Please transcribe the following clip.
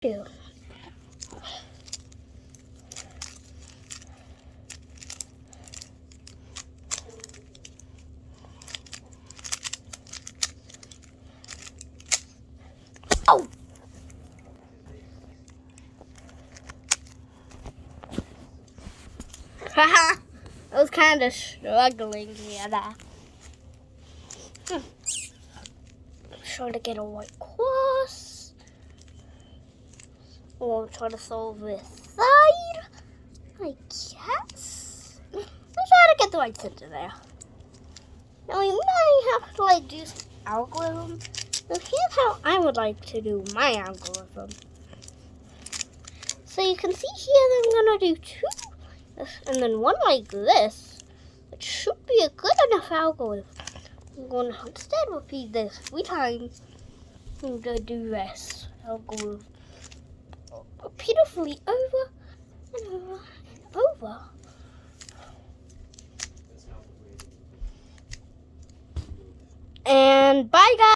Two. Oh! Haha! I was kind of struggling here. Trying to get a white cross. We'll try to solve this side, I guess. Let's try to get the right center there. Now we might have to do some algorithm. So here's how I would like to do my algorithm. So you can see here that I'm gonna do two, and then one like this. It should be a good enough algorithm. I'm going to instead repeat this 3 times. I'm going to do this algorithm repeatedly over and over and over. And bye, guys.